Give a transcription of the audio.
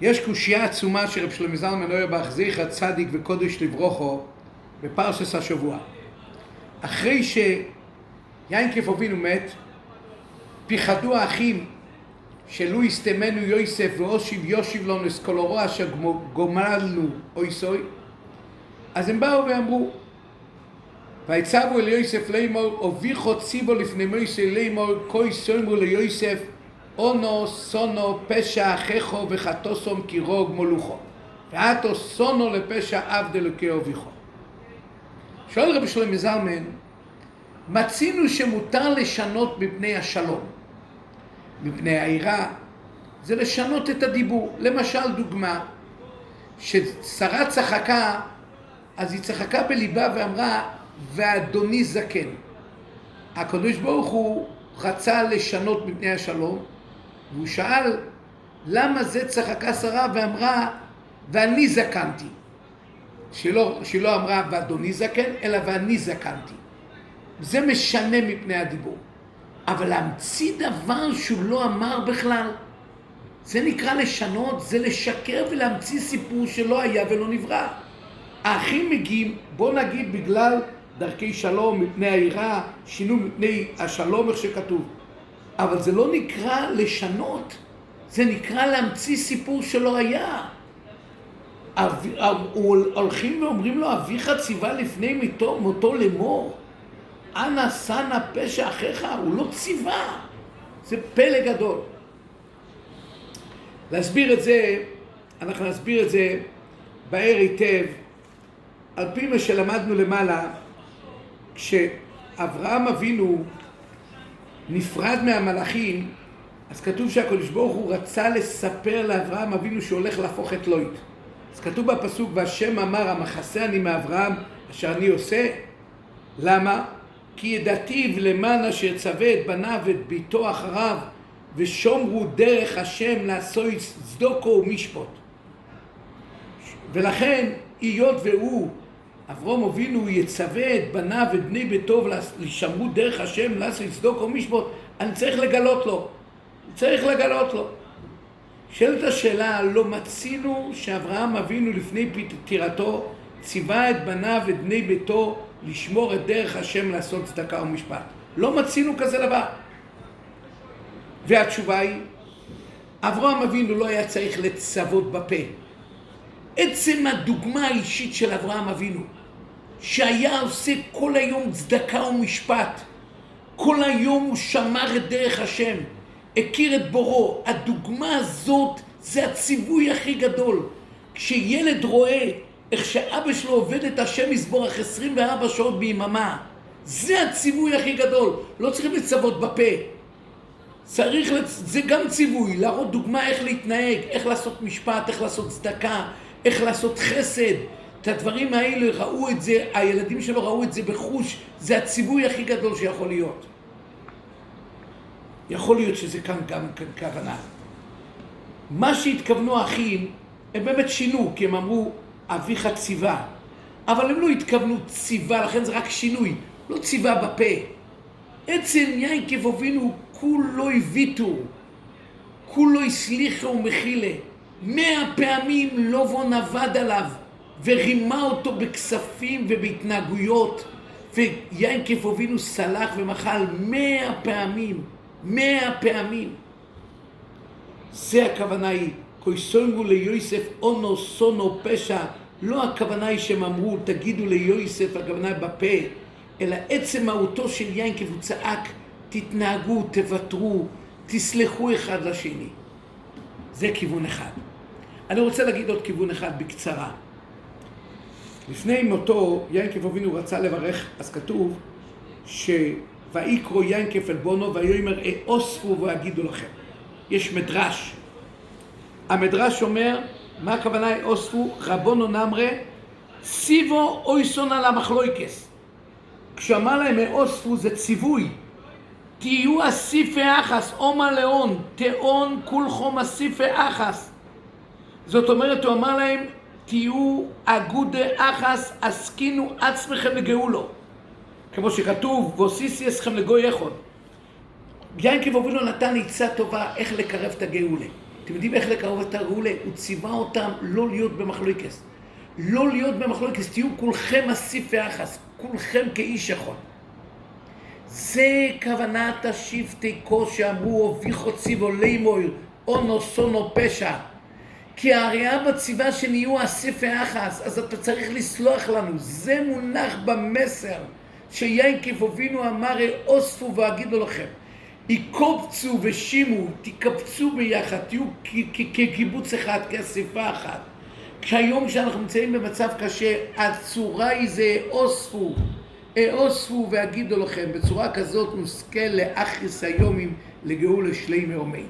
יש קושייה עצומה של רב שלמה זלמן אוירבך זכר צדיק וקודש לברוכו בפרשת השבוע. אחרי שיינקב אבינו מת, פיחדו האחים שלו יסתמנו יוסף ואושיב יושיב לנו אסקולורו אשר גומלנו אויסוי. אז הם באו ואמרו, ויצבו אל יוסף לאמור, אביכו ציבו לפני מויסה לאמור, כוי סומרו ליוסף, אונו סונו פשע אחיכו וחטוסום קירוג מולוכו, ועתו סונו לפשע עבד אלוקי אביכו. שואל רבי שלמה זלמן, מצינו שמותר לשנות מפני השלום, מפני העירה, זה לשנות את הדיבור. למשל דוגמה, ששרה צחקה, אז היא צחקה בליבה ואמרה, ואדוני זקן. הקדוש ברוך הוא רצה לשנות מפני השלום, והוא שאל, למה זה צחקה שרה ואמרה, ואני זקנתי. שלא אמרה, ואדוני זקן, אלא ואני זקנתי. זה משנה מפני הדיבור. אבל להמציא דבר שהוא לא אמר בכלל, זה נקרא לשנות, זה לשקר ולהמציא סיפור שלא היה ולא נברא. האחים מגיעים, בוא נגיד בגלל דרכי שלום, מפני העירה, שינו מפני השלום, איך שכתוב. אבל זה לא נקרא לשנות, זה נקרא להמציא סיפור שלא היה. הולכים ואומרים לו, אביך ציווה לפני מותו לאמור, אנא סנה פשע אחיך, הוא לא ציווה. זה פלא גדול. להסביר את זה, אנחנו נסביר את זה בהר היטב, על פי מה שלמדנו למעלה, כשאברהם אבינו נפרד מהמלאכים, אז כתוב שהקדוש ברוך הוא רצה לספר לאברהם אבינו שהולך להפוך את לוט. אז כתוב בפסוק, והשם אמר, המחסה אני מאברהם אשר אני עושה. למה? כי ידעתיו למען אשר צווה את בניו ואת ביתו אחריו, ושומרו דרך השם לעשות צדוקו ומשפט. ולכן היות והוא, אברהם אבינו, יצווה את בניו ואת בני ביתו ולשמרו דרך השם לעשות צדוקו ומשפט, אני צריך לגלות לו. צריך לגלות לו. שאלת השאלה, לא מצינו שאברהם אבינו לפני פטירתו ציווה את בניו ואת בני ביתו לשמור את דרך השם לעשות צדקה ומשפט. לא מצינו כזה דבר. והתשובה היא, אברהם אבינו לא היה צריך לצוות בפה. עצם הדוגמה האישית של אברהם אבינו, שהיה עושה כל היום צדקה ומשפט, כל היום הוא שמר את דרך השם, הכיר את בורו, הדוגמה הזאת זה הציווי הכי גדול. כשילד רואה איך שאבא שלו עובד את השם יזבורך 24 שעות ביממה, זה הציווי הכי גדול. לא צריכים לצוות בפה. זה גם ציווי, להראות דוגמה איך להתנהג, איך לעשות משפט, איך לעשות צדקה, איך לעשות חסד. את הדברים האלה ראו את זה, הילדים שלו ראו את זה בחוש, זה הציווי הכי גדול שיכול להיות. יכול להיות שזה כאן גם כוונה. מה שהתכוונו האחים, הם באמת שינו, כי הם אמרו, אביך ציווה. אבל הם לא התכוונו ציווה, לכן זה רק שינוי, לא ציווה בפה. עצם יעקב אבינו כולו הביטו, כולו הסליחה ומחילה. 100 פעמים לא נבד עליו, ורימה אותו בכספים ובהתנהגויות, ויעקב אבינו סלח ומחל 100 פעמים. 100 פעמים. זה הכוונה היא, כוי סומרו ליוסף אונו סונו פשע. לא הכוונה היא שהם אמרו תגידו ליוסף, הכוונה בפה, אלא עצם מהותו של יעקב, הוא צעק, תתנהגו, תוותרו, תסלחו אחד לשני. זה כיוון אחד. אני רוצה להגיד עוד כיוון אחד בקצרה. לפני מותו יעקב אבינו רצה לברך, אז כתוב ויקרא יעקב אל בונו ויאמר אוספו ואגידו לכם. יש מדרש. המדרש אומר, מה הכוונה אוספו? רבונו נאמרי ציוו אויסון על המחלויקס. כשאמר להם אוספו זה ציווי. תהיו אסיפי אחס, אומה לאון, תאון כולכם אסיפי אחס. זאת אומרת, הוא אמר להם, תהיו אגודי אחס, עסקינו עצמכם לגאולו. כמו שכתוב, ועושיסי אסכם לגוי אחד. יעקב אבינו נתן עצה טובה איך לקרב את הגאולה. אתם יודעים איך לקרוב את הגאולה? הוא ציווה אותם לא להיות במחלוקס. לא להיות במחלוקס, תהיו כולכם אסיף ואחס, כולכם כאיש אחד. זה כוונת השבטי כוס שאמרו, הוביכו ציוו לימויר, אונו סונו פשע. כי הרי אבא ציווה שנהיו אסיף ואחס, אז אתה צריך לסלוח לנו. זה מונח במסר שיינקב אבינו אמר, אוספו ואגידו לכם. יקובצו ושימו, תקבצו ביחד, תהיו כקיבוץ אחד, כאסיפה אחת. כשהיום שאנחנו נמצאים במצב קשה, הצורה היא זה אוספו ואגידו לכם, בצורה כזאת נזכה לאחריס היומים לגאולה שלימי ומי.